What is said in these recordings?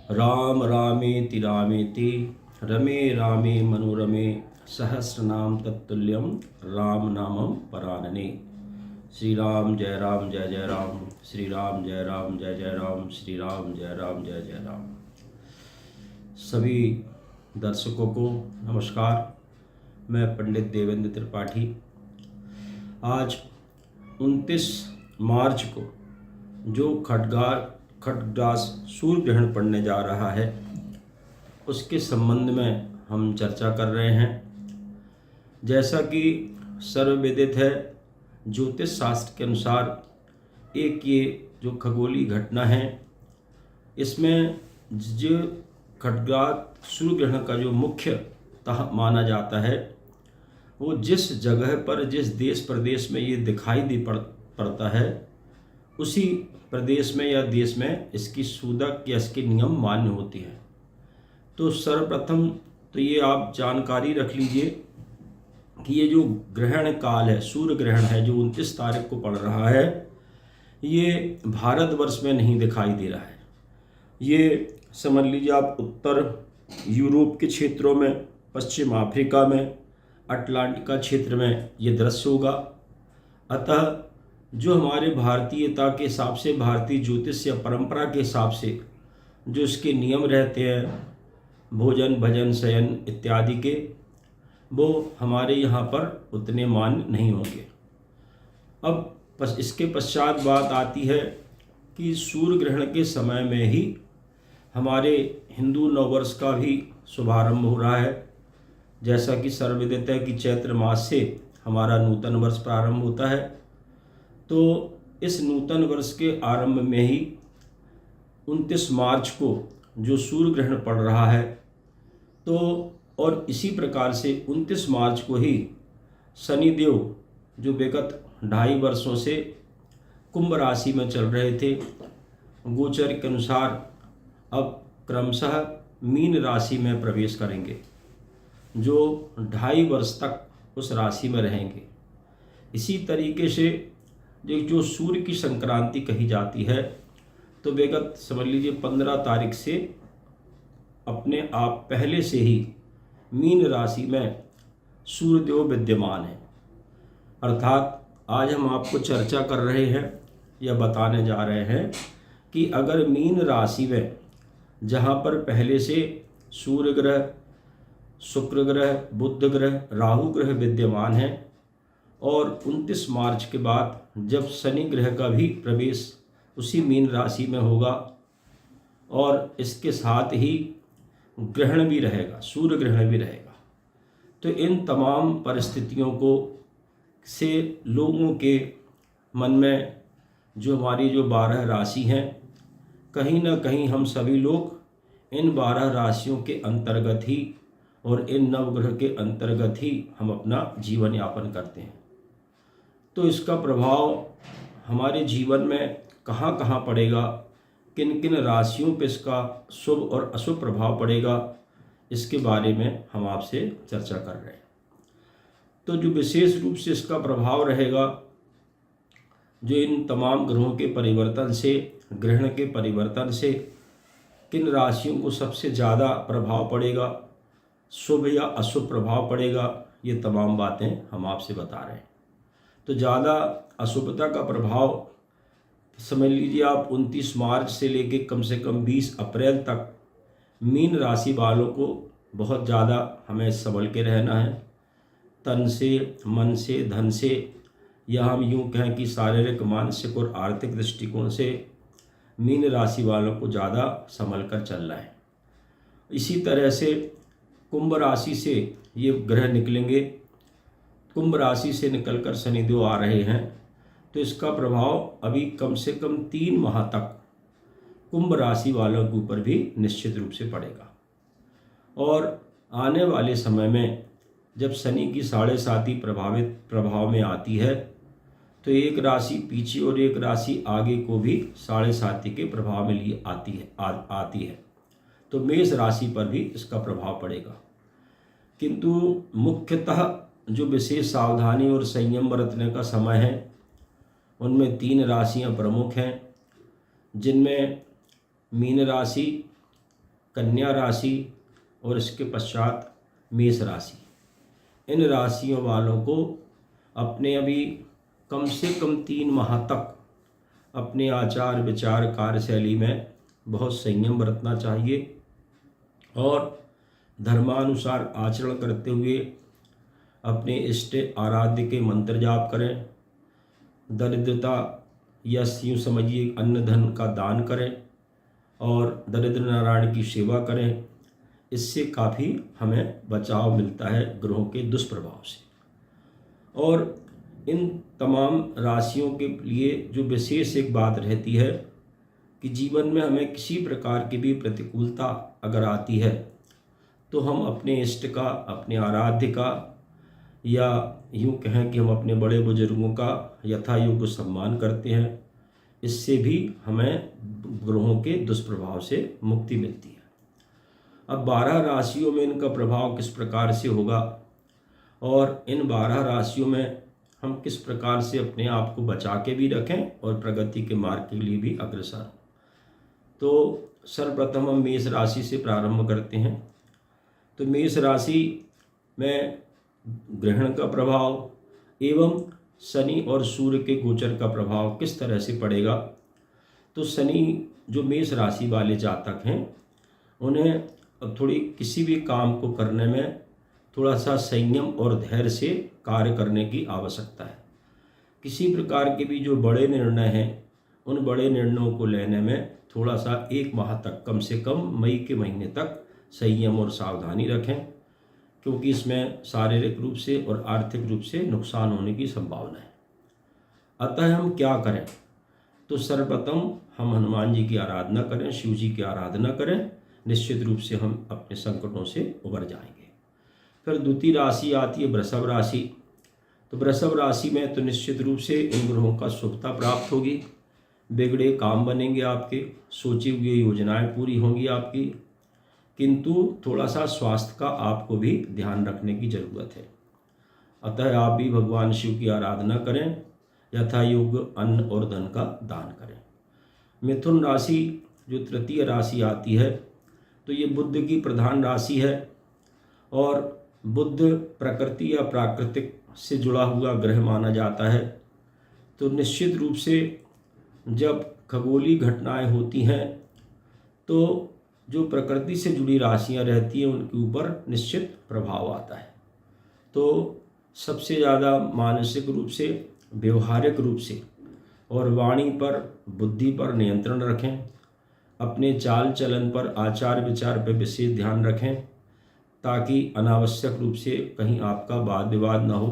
राम रामेति रामेति रमे रामे मनोरमे सहस्रनाम तत्तुल्यम राम नामम परानने। श्री राम जय राम जय जय राम, श्री राम जय राम जय जय राम, श्री राम जय राम जय जय राम। सभी दर्शकों को नमस्कार। मैं पंडित देवेंद्र त्रिपाठी। आज 29 मार्च को जो खड्गास सूर्य ग्रहण पड़ने जा रहा है उसके संबंध में हम चर्चा कर रहे हैं। जैसा कि सर्वविदित है, ज्योतिष शास्त्र के अनुसार एक ये जो खगोलीय घटना है, इसमें जो खड्गास सूर्य ग्रहण का जो मुख्यतः माना जाता है वो जिस जगह पर, जिस देश प्रदेश में ये दिखाई पड़ता है उसी प्रदेश में या देश में इसकी सूदक या इसके नियम मान्य होती है। तो सर्वप्रथम तो ये आप जानकारी रख लीजिए कि ये जो ग्रहण काल है, सूर्य ग्रहण है जो 29 तारीख को पड़ रहा है, ये भारतवर्ष में नहीं दिखाई दे रहा है। ये समझ लीजिए आप उत्तर यूरोप के क्षेत्रों में, पश्चिम अफ्रीका में, अटलांटिका क्षेत्र में ये दृश्य होगा। अतः जो हमारे भारतीयता के हिसाब से, भारतीय ज्योतिष या परंपरा के हिसाब से जो इसके नियम रहते हैं, भोजन भजन शयन इत्यादि के, वो हमारे यहाँ पर उतने मान्य नहीं होंगे। अब इसके पश्चात बात आती है कि सूर्य ग्रहण के समय में ही हमारे हिंदू नववर्ष का भी शुभारंभ हो रहा है। जैसा कि सर्वविदित है कि चैत्र मास से हमारा नूतन वर्ष प्रारंभ होता है। तो इस नूतन वर्ष के आरंभ में ही 29 मार्च को जो सूर्य ग्रहण पड़ रहा है, तो और इसी प्रकार से 29 मार्च को ही शनिदेव जो विगत 2.5 वर्षों से कुंभ राशि में चल रहे थे, गोचर के अनुसार अब क्रमशः मीन राशि में प्रवेश करेंगे, जो 2.5 वर्ष तक उस राशि में रहेंगे। इसी तरीके से जो सूर्य की संक्रांति कही जाती है, तो विगत समझ लीजिए 15 तारीख से अपने आप पहले से ही मीन राशि में सूर्यदेव विद्यमान है। अर्थात आज हम आपको चर्चा कर रहे हैं या बताने जा रहे हैं कि अगर मीन राशि में जहाँ पर पहले से सूर्य ग्रह, शुक्र ग्रह, बुध ग्रह, राहु ग्रह विद्यमान है और 29 मार्च के बाद जब शनि ग्रह का भी प्रवेश उसी मीन राशि में होगा और इसके साथ ही ग्रहण भी रहेगा, सूर्य ग्रहण भी रहेगा, तो इन तमाम परिस्थितियों को से लोगों के मन में जो हमारी जो 12 राशि हैं, कहीं ना कहीं हम सभी लोग इन 12 राशियों के अंतर्गत ही और इन नवग्रह के अंतर्गत ही हम अपना जीवन यापन करते हैं। तो इसका प्रभाव हमारे जीवन में कहाँ कहाँ पड़ेगा, किन किन राशियों पर इसका शुभ और अशुभ प्रभाव पड़ेगा, इसके बारे में हम आपसे चर्चा कर रहे हैं। तो जो विशेष रूप से इसका प्रभाव रहेगा, जो इन तमाम ग्रहों के परिवर्तन से, ग्रहण के परिवर्तन से किन राशियों को सबसे ज़्यादा प्रभाव पड़ेगा, शुभ या अशुभ प्रभाव पड़ेगा, ये तमाम बातें हम आपसे बता रहे हैं। तो ज़्यादा अशुभता का प्रभाव समझ लीजिए आप 29 मार्च से लेके कम से कम 20 अप्रैल तक मीन राशि वालों को बहुत ज़्यादा हमें संभल के रहना है। तन से, मन से, धन से, या हम यूँ कहें कि शारीरिक, मानसिक और आर्थिक दृष्टिकोण से मीन राशि वालों को ज़्यादा संभल कर चलना है। इसी तरह से कुंभ राशि से ये ग्रह निकलेंगे, कुंभ राशि से निकलकर शनिदेव आ रहे हैं, तो इसका प्रभाव अभी कम से कम 3 माह तक कुंभ राशि वालों के ऊपर भी निश्चित रूप से पड़ेगा। और आने वाले समय में जब शनि की 7.5 प्रभावित प्रभाव में आती है, तो एक राशि पीछे और एक राशि आगे को भी 7.5 के प्रभाव में लिए आती है। तो मेष राशि पर भी इसका प्रभाव पड़ेगा। किंतु मुख्यतः जो विशेष सावधानी और संयम बरतने का समय है, उनमें 3 राशियां प्रमुख हैं, जिनमें मीन राशि, कन्या राशि और इसके पश्चात मेष राशि। इन राशियों वालों को अपने अभी कम से कम 3 माह तक अपने आचार विचार कार्यशैली में बहुत संयम बरतना चाहिए और धर्मानुसार आचरण करते हुए अपने इष्ट आराध्य के मंत्र जाप करें। दरिद्रता या यूँ समझिए अन्न धन का दान करें और दरिद्र नारायण की सेवा करें। इससे काफ़ी हमें बचाव मिलता है ग्रहों के दुष्प्रभाव से। और इन तमाम राशियों के लिए जो विशेष एक बात रहती है कि जीवन में हमें किसी प्रकार की भी प्रतिकूलता अगर आती है तो हम अपने इष्ट का, अपने आराध्य का या यूँ कहें कि हम अपने बड़े बुजुर्गों का यथा योग्य सम्मान करते हैं। इससे भी हमें ग्रहों के दुष्प्रभाव से मुक्ति मिलती है। अब 12 राशियों में इनका प्रभाव किस प्रकार से होगा और इन 12 राशियों में हम किस प्रकार से अपने आप को बचा के भी रखें और प्रगति के मार्ग के लिए भी अग्रसर हों। तो सर्वप्रथम हम मेष राशि से प्रारंभ करते हैं। तो मेष राशि में ग्रहण का प्रभाव एवं शनि और सूर्य के गोचर का प्रभाव किस तरह से पड़ेगा। तो शनि जो मेष राशि वाले जातक हैं उन्हें थोड़ी किसी भी काम को करने में थोड़ा सा संयम और धैर्य से कार्य करने की आवश्यकता है। किसी प्रकार के भी जो बड़े निर्णय हैं उन बड़े निर्णयों को लेने में थोड़ा सा 1 माह तक, कम से कम मई के महीने तक संयम और सावधानी रखें, क्योंकि इसमें शारीरिक रूप से और आर्थिक रूप से नुकसान होने की संभावना है। अतः हम क्या करें, तो सर्वप्रथम हम हनुमान जी की आराधना करें, शिव जी की आराधना करें। निश्चित रूप से हम अपने संकटों से उबर जाएंगे। फिर द्वितीय राशि आती है वृषभ राशि। तो वृषभ राशि में तो निश्चित रूप से इन ग्रहों का शुभता प्राप्त होगी, बिगड़े काम बनेंगे आपके, सोची हुई योजनाएं पूरी होंगी आपकी, किंतु थोड़ा सा स्वास्थ्य का आपको भी ध्यान रखने की ज़रूरत है। अतः आप भी भगवान शिव की आराधना करें, यथा योग्य अन्न और धन का दान करें। मिथुन राशि जो तृतीय राशि आती है तो ये बुध की प्रधान राशि है और बुध प्रकृति या प्राकृतिक से जुड़ा हुआ ग्रह माना जाता है। तो निश्चित रूप से जब खगोलीय घटनाएं होती हैं तो जो प्रकृति से जुड़ी राशियां रहती हैं उनके ऊपर निश्चित प्रभाव आता है। तो सबसे ज़्यादा मानसिक रूप से, व्यवहारिक रूप से और वाणी पर, बुद्धि पर नियंत्रण रखें। अपने चाल चलन पर, आचार विचार पर विशेष ध्यान रखें ताकि अनावश्यक रूप से कहीं आपका वाद विवाद न हो,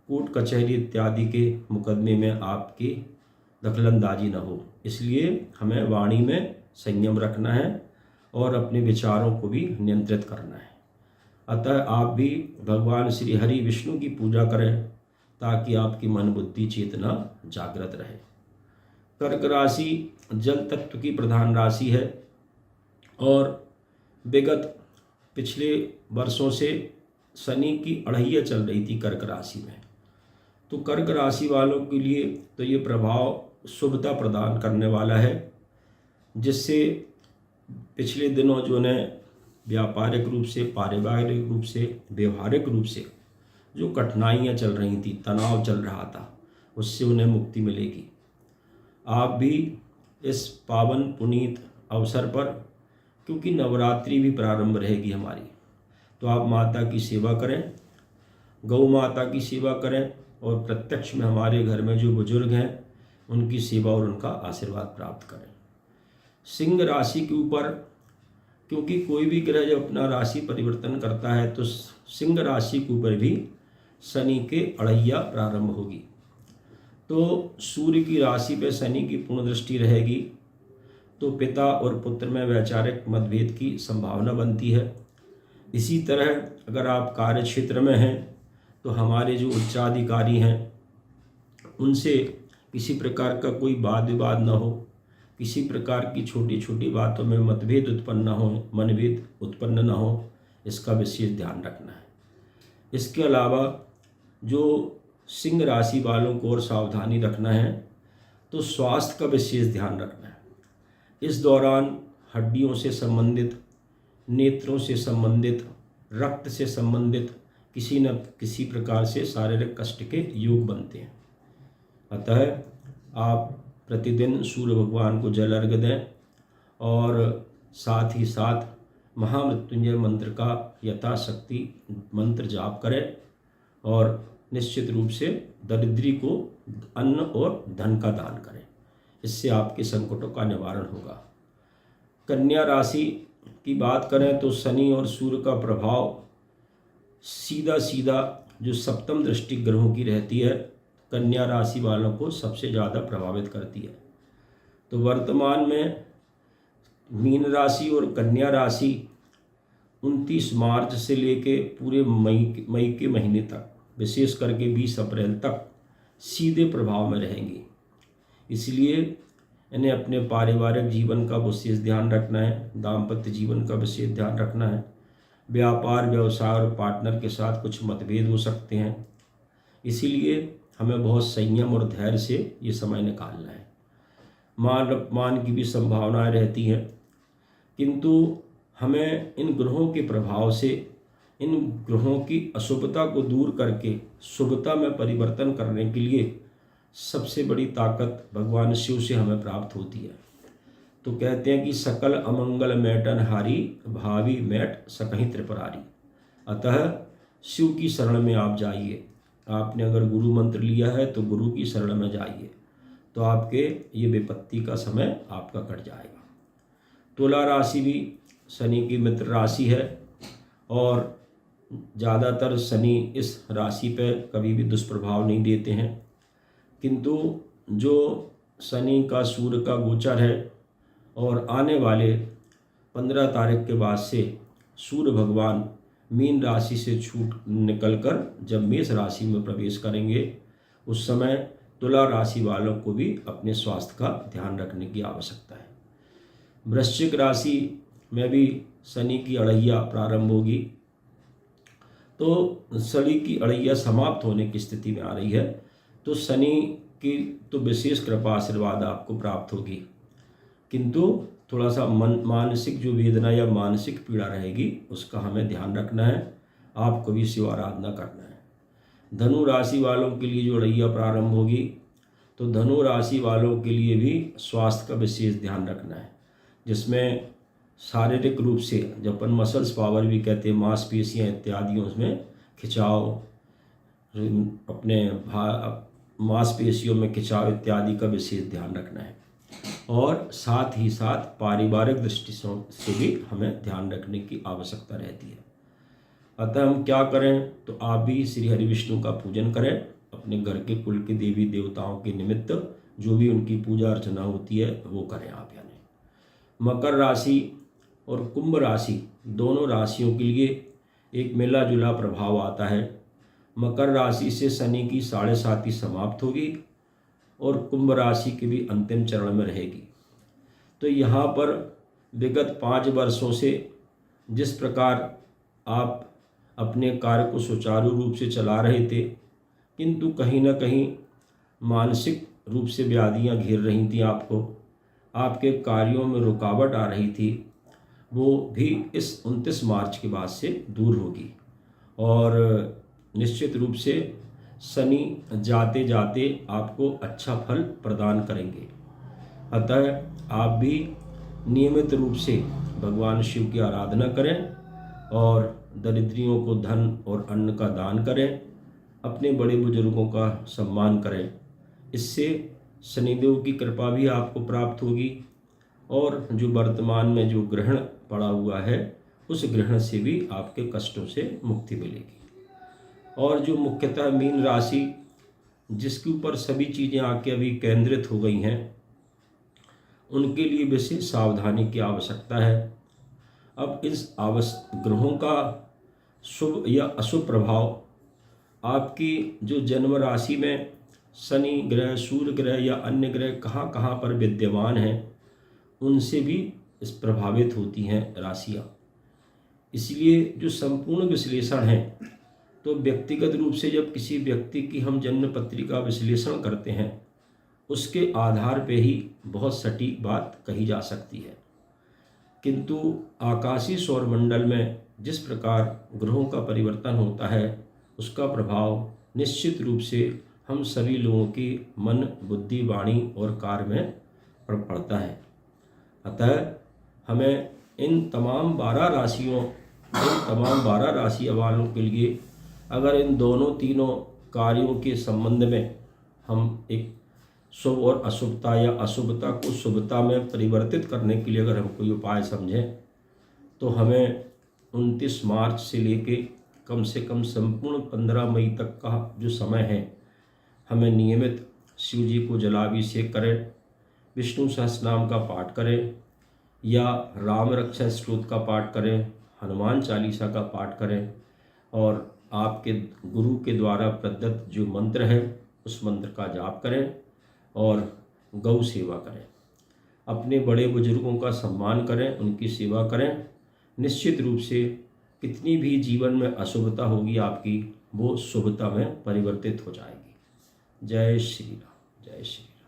कोर्ट कचहरी इत्यादि के मुकदमे में आपकी दखलंदाजी न हो। इसलिए हमें वाणी में संयम रखना है और अपने विचारों को भी नियंत्रित करना है। अतः आप भी भगवान श्री हरि विष्णु की पूजा करें ताकि आपकी मन बुद्धि चेतना जागृत रहे। कर्क राशि जल तत्व की प्रधान राशि है और विगत पिछले वर्षों से शनि की अढ़ैया चल रही थी कर्क राशि में। तो कर्क राशि वालों के लिए तो ये प्रभाव शुभता प्रदान करने वाला है, जिससे पिछले दिनों जो ने व्यापारिक रूप से, पारिवारिक रूप से, व्यवहारिक रूप से जो कठिनाइयाँ चल रही थी, तनाव चल रहा था, उससे उन्हें मुक्ति मिलेगी। आप भी इस पावन पुनीत अवसर पर, क्योंकि नवरात्रि भी प्रारंभ रहेगी हमारी, तो आप माता की सेवा करें, गौ माता की सेवा करें और प्रत्यक्ष में हमारे घर में जो बुजुर्ग हैं उनकी सेवा और उनका आशीर्वाद प्राप्त करें। सिंह राशि के ऊपर, क्योंकि कोई भी ग्रह जब अपना राशि परिवर्तन करता है तो सिंह राशि के ऊपर भी शनि के अढ़ैया प्रारंभ होगी। तो सूर्य की राशि पर शनि की पूर्ण दृष्टि रहेगी तो पिता और पुत्र में वैचारिक मतभेद की संभावना बनती है। इसी तरह अगर आप कार्य क्षेत्र में हैं तो हमारे जो उच्चाधिकारी हैं उनसे किसी प्रकार का कोई वाद विवाद न हो, किसी प्रकार की छोटी छोटी बातों में मतभेद उत्पन्न न हो, मनभेद उत्पन्न न हो, इसका विशेष ध्यान रखना है। इसके अलावा जो सिंह राशि वालों को और सावधानी रखना है तो स्वास्थ्य का विशेष ध्यान रखना है। इस दौरान हड्डियों से संबंधित नेत्रों से संबंधित, रक्त से संबंधित किसी न किसी प्रकार से शारीरिक कष्ट के योग बनते हैं। अतः आप प्रतिदिन सूर्य भगवान को जल अर्घ्य दें और साथ ही साथ महामृत्युंजय मंत्र का यथाशक्ति मंत्र जाप करें और निश्चित रूप से दरिद्री को अन्न और धन का दान करें। इससे आपके संकटों का निवारण होगा। कन्या राशि की बात करें तो शनि और सूर्य का प्रभाव सीधा सीधा जो सप्तम दृष्टि ग्रहों की रहती है, कन्या राशि वालों को सबसे ज़्यादा प्रभावित करती है। तो वर्तमान में मीन राशि और कन्या राशि 29 मार्च से लेके पूरे मई के महीने तक, विशेष करके 20 अप्रैल तक सीधे प्रभाव में रहेंगी। इसलिए इन्हें अपने पारिवारिक जीवन का विशेष ध्यान रखना है, दाम्पत्य जीवन का विशेष ध्यान रखना है। व्यापार, व्यवसाय और पार्टनर के साथ कुछ मतभेद हो सकते हैं, इसीलिए हमें बहुत संयम और धैर्य से ये समय निकालना है। मान अपमान की भी संभावनाएं रहती हैं, किंतु हमें इन ग्रहों के प्रभाव से, इन ग्रहों की अशुभता को दूर करके शुभता में परिवर्तन करने के लिए सबसे बड़ी ताकत भगवान शिव से हमें प्राप्त होती है। तो कहते हैं कि सकल अमंगल मैटन हारी, भावी मैट सकहीं त्रिपुरारी। अतः शिव की शरण में आप जाइए। आपने अगर गुरु मंत्र लिया है तो गुरु की शरण में जाइए, तो आपके ये विपत्ति का समय आपका कट जाएगा। तुला राशि भी शनि की मित्र राशि है और ज़्यादातर शनि इस राशि पर कभी भी दुष्प्रभाव नहीं देते हैं, किंतु जो शनि का सूर्य का गोचर है और आने वाले 15 तारीख के बाद से सूर्य भगवान मीन राशि से छूट निकलकर जब मेष राशि में प्रवेश करेंगे, उस समय तुला राशि वालों को भी अपने स्वास्थ्य का ध्यान रखने की आवश्यकता है। वृश्चिक राशि में भी शनि की अड़ैया प्रारंभ होगी, तो शनि की अड़ैया समाप्त होने की स्थिति में आ रही है। तो शनि की तो विशेष कृपा आशीर्वाद आपको प्राप्त होगी, किंतु थोड़ा सा मानसिक जो वेदना या मानसिक पीड़ा रहेगी उसका हमें ध्यान रखना है। आपको भी शिव आराधना करना है। धनु राशि वालों के लिए जो अड़ैया प्रारंभ होगी, तो धनु राशि वालों के लिए भी स्वास्थ्य का विशेष ध्यान रखना है, जिसमें शारीरिक रूप से, जब अपन मसल्स पावर भी कहते हैं, मांसपेशियाँ इत्यादि, उसमें खिंचाव, अपने मांसपेशियों में खिंचाव इत्यादि का विशेष ध्यान रखना है। और साथ ही साथ पारिवारिक दृष्टि से भी हमें ध्यान रखने की आवश्यकता रहती है। अतः हम क्या करें, तो आप भी श्री हरि विष्णु का पूजन करें। अपने घर के कुल के देवी देवताओं के निमित्त जो भी उनकी पूजा अर्चना होती है वो करें आप। यानी मकर राशि और कुंभ राशि दोनों राशियों के लिए एक मिला जुला प्रभाव आता है। मकर राशि से शनि की 7.5 समाप्त होगी और कुंभ राशि की भी अंतिम चरण में रहेगी। तो यहाँ पर विगत 5 वर्षों से जिस प्रकार आप अपने कार्य को सुचारू रूप से चला रहे थे, किंतु कहीं ना कहीं मानसिक रूप से व्याधियाँ घेर रही थी आपको, आपके कार्यों में रुकावट आ रही थी, वो भी इस 29 मार्च के बाद से दूर होगी। और निश्चित रूप से शनि जाते जाते आपको अच्छा फल प्रदान करेंगे। अतः आप भी नियमित रूप से भगवान शिव की आराधना करें और दरिद्रियों को धन और अन्न का दान करें, अपने बड़े बुजुर्गों का सम्मान करें। इससे शनिदेव की कृपा भी आपको प्राप्त होगी और जो वर्तमान में जो ग्रहण पड़ा हुआ है उस ग्रहण से भी आपके कष्टों से मुक्ति मिलेगी। और जो मुख्यतः मीन राशि जिसके ऊपर सभी चीज़ें आके अभी केंद्रित हो गई हैं, उनके लिए विशेष सावधानी की आवश्यकता है। अब इस ग्रहों का शुभ या अशुभ प्रभाव आपकी जो जन्म राशि में शनि ग्रह, सूर्य ग्रह या अन्य ग्रह कहाँ कहाँ पर विद्यमान हैं, उनसे भी इस प्रभावित होती हैं राशियाँ। इसलिए जो संपूर्ण विश्लेषण है, तो व्यक्तिगत रूप से जब किसी व्यक्ति की हम जन्म पत्रिका विश्लेषण करते हैं, उसके आधार पे ही बहुत सटीक बात कही जा सकती है। किंतु आकाशीय सौरमंडल में जिस प्रकार ग्रहों का परिवर्तन होता है उसका प्रभाव निश्चित रूप से हम सभी लोगों की मन, बुद्धि, वाणी और कार्य में पड़ता है। अतः हमें इन तमाम 12 राशि वालों के लिए अगर इन दोनों तीनों कार्यों के संबंध में हम एक शुभ और अशुभता या अशुभता को शुभता में परिवर्तित करने के लिए अगर हम कोई उपाय समझें तो हमें 29 मार्च से लेके कम से कम संपूर्ण 15 मई तक का जो समय है, हमें नियमित शिव जी को जलाभिषेक करें, विष्णु सहस्रनाम का पाठ करें या राम रक्षा स्तोत्र का पाठ करें, हनुमान चालीसा का पाठ करें और आपके गुरु के द्वारा प्रदत्त जो मंत्र है उस मंत्र का जाप करें और गौ सेवा करें। अपने बड़े बुजुर्गों का सम्मान करें, उनकी सेवा करें। निश्चित रूप से कितनी भी जीवन में अशुभता होगी आपकी, वो शुभता में परिवर्तित हो जाएगी। जय श्री राम, जय श्री राम।